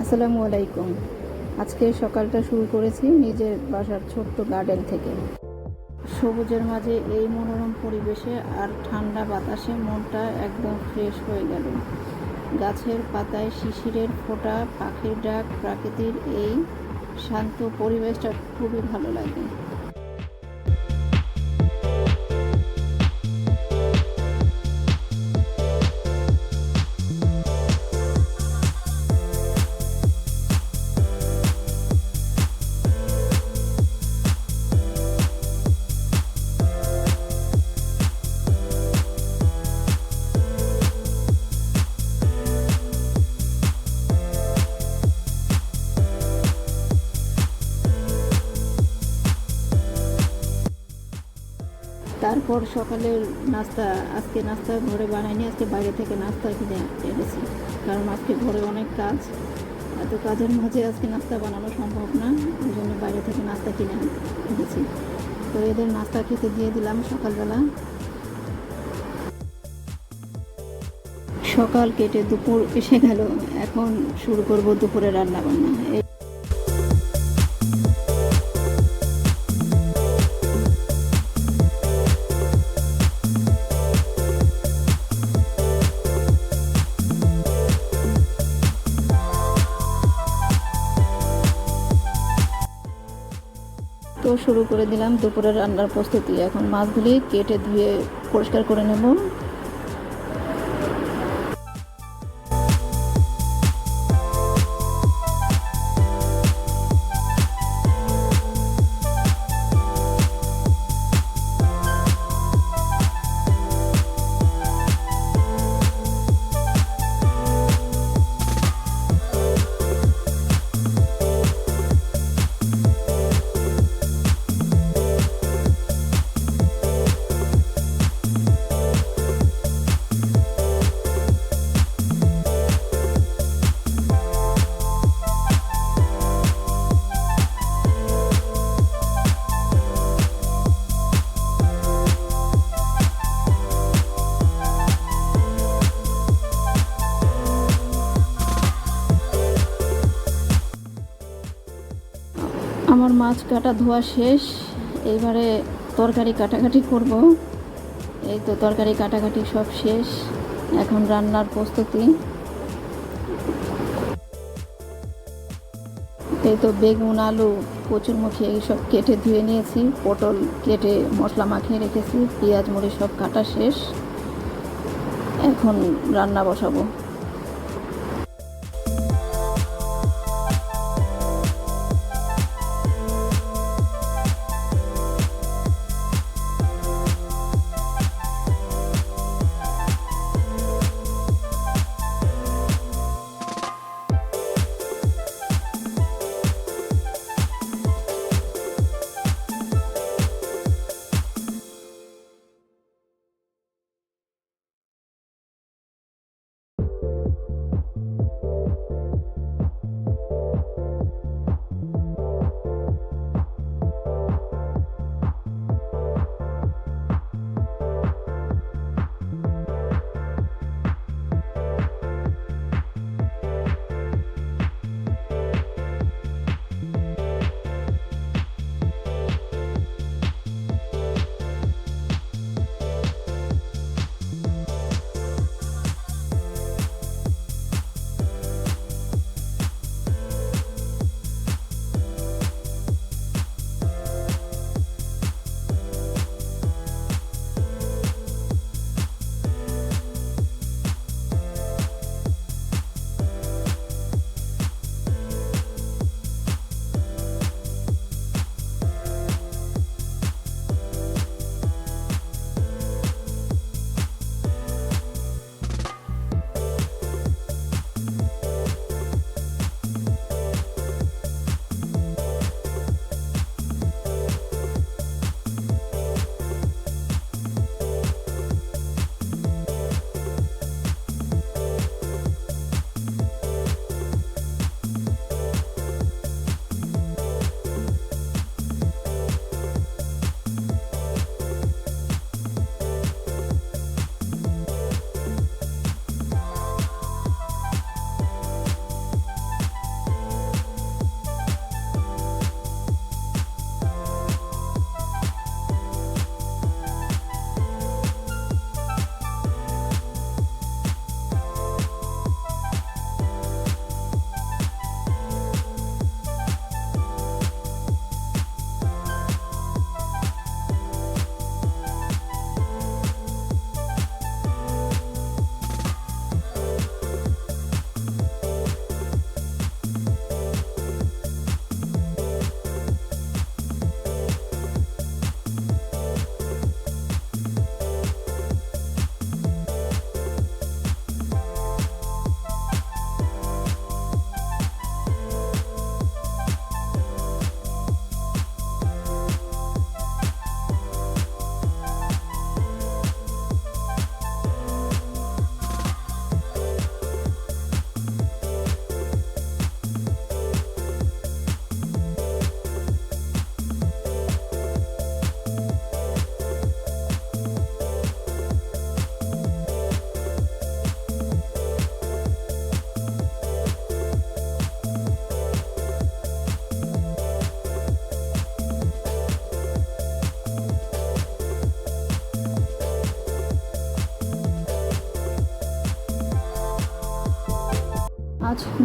আসসালামু আলাইকুম। আজকে সকালটা শুরু করেছি নিজের বাসার ছোট্ট গার্ডেন থেকে। সবুজের মাঝে এই মনোরম পরিবেশে আর ঠান্ডা বাতাসে মনটা একদম ফ্রেশ হয়ে গেল। গাছের পাতায় শিশিরের ফোঁটা, পাখির ডাক, প্রাকৃতির এই শান্ত পরিবেশটা খুবই ভালো লাগে। তারপর সকালের নাস্তা, আজকে নাস্তা ঘরে বানাইনি, আজকে বাইরে থেকে নাস্তা কিনে এনেছি। কারণ আজকে ঘরে অনেক কাজ, এত কাজের মাঝে আজকে নাস্তা বানানো সম্ভব না, ওই জন্য বাইরে থেকে নাস্তা কিনে এনেছি। তো এদের নাস্তা খেতে দিয়ে দিলাম সকালবেলা। সকাল কেটে দুপুর এসে গেল, এখন শুরু করব দুপুরে রান্না বান্না। তো শুরু করে দিলাম দুপুরের রান্নার প্রস্তুতি। এখন মাছগুলি কেটে ধুয়ে পরিষ্কার করে নেব। আমার মাছ কাটা ধোয়া শেষ, এইবারে তরকারি কাটাকাটি করব। এই তো তরকারি কাটাকাটি সব শেষ, এখন রান্নার প্রস্তুতি। এই তো বেগুন, আলু, কচুরমুখী এইসব কেটে ধুয়ে নিয়েছি, পটল কেটে মশলা মাখিয়ে রেখেছি, পেঁয়াজ মরিচ সব কাটা শেষ, এখন রান্না বসাবো।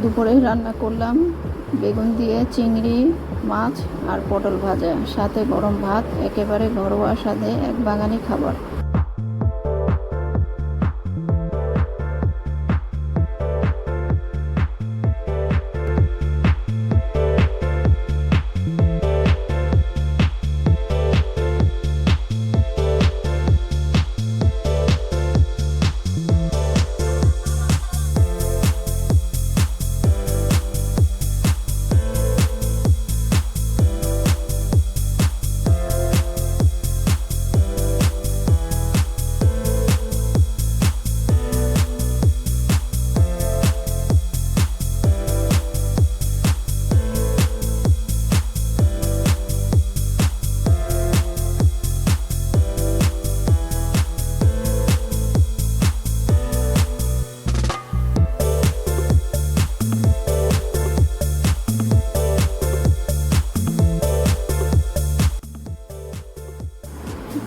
দুপুরে রান্না করলাম বেগুন দিয়ে চিংড়ি মাছ আর পটল ভাজা, সাথে গরম ভাত। একেবারে ঘরোয়া স্বাদে এক বাঙালি খাবার।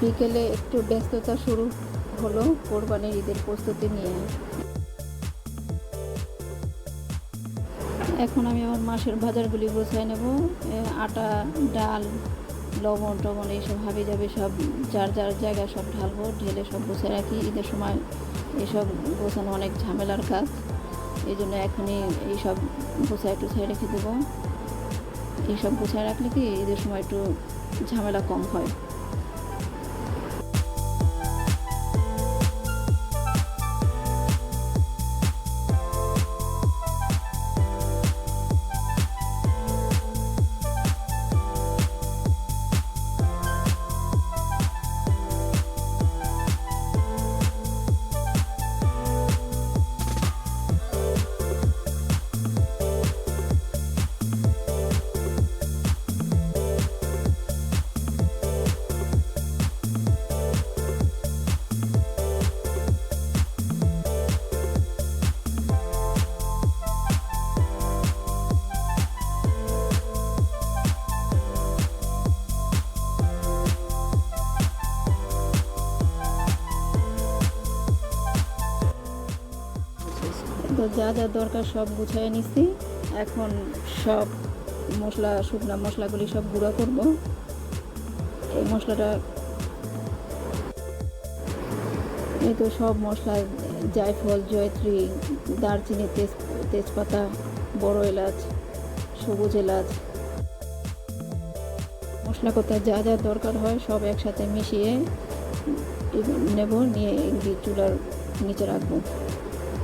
বিকেলে একটু ব্যস্ততা শুরু হলো কোরবানির ঈদের প্রস্তুতি নিয়ে। এখন আমি আমার মাসের বাজারগুলি গোছায় নেব। আটা, ডাল, লবণ টবণ এইসব হাবি যাবে সব যার যার জায়গায় সব ঢালবো, ঢেলে সব গোছায় রাখি। ঈদের সময় এইসব গোছানো অনেক ঝামেলার কাজ, এই জন্য এখনই এইসব গোছায় টুছায় রেখে দেবো। এইসব গোছায় রাখলে কি ঈদের সময় একটু ঝামেলা কম হয়। তো যা যা দরকার সব গুছিয়ে নিছি। এখন সব মশলা, শুকনা মশলাগুলি সব গুঁড়ো করব। এই মশলাটা, এই তো সব মশলা, জায়ফল, জয়ত্রী, দারচিনি, তেজপাতা, বড় এলাচ, সবুজ এলাচ, মশলা করতে যা যা দরকার হয় সব একসাথে মিশিয়ে নেব। নিয়ে এগুলি চুলার নিচে রাখবো।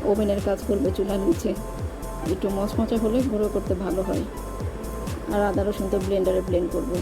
ওভেনের কাজ করবে চুলার নিচে। একটু মচমচা হলে গুঁড়ো করতে ভালো হয়। আর আদা রসুন তো ব্লেন্ডারে ব্লেন্ড করবো।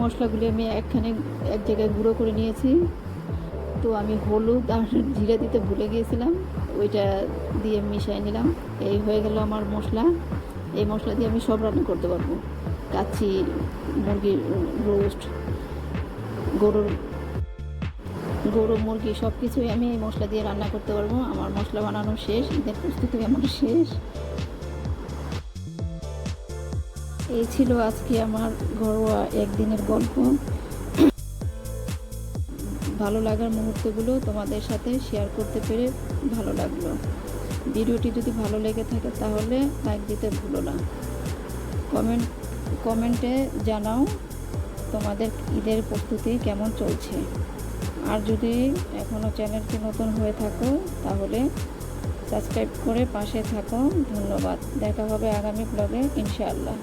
মশলাগুলি আমি এক জায়গায় গুঁড়ো করে নিয়েছি। তো আমি হলুদ আর জিরা দিতে ভুলে গিয়েছিলাম, ওইটা দিয়ে মিশিয়ে নিলাম। এই হয়ে গেল আমার মশলা। এই মশলা দিয়ে আমি সব রান্না করতে পারবো, কাচ্চি, মুরগির রোস্ট, গরু মুরগি সব কিছুই আমি এই মশলা দিয়ে রান্না করতে পারবো। আমার মশলা বানানো শেষ, ঈদের প্রস্তুতি আমার শেষ। এই ছিল আজকে আমার ঘরোয়া একদিনের গল্প। ভালো লাগার মুহূর্তগুলো তোমাদের সাথে শেয়ার করতে পেরে ভালো লাগলো। ভিডিওটি যদি ভালো লেগে থাকে তাহলে লাইক দিতে ভুলো না। কমেন্টে জানাও তোমাদের ঈদের প্রস্তুতি কেমন চলছে। আর যদি এখনও চ্যানেলটি নতুন হয়ে থাকো তাহলে সাবস্ক্রাইব করে পাশে থাকো। ধন্যবাদ। দেখা হবে আগামী ব্লগে ইনশাআল্লাহ।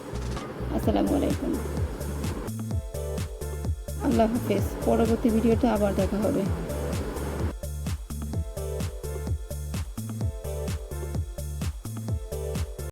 আসসালামু আলাইকুম। আল্লাহ হাফেজ। পরবর্তী ভিডিওতে আবার দেখা হবে।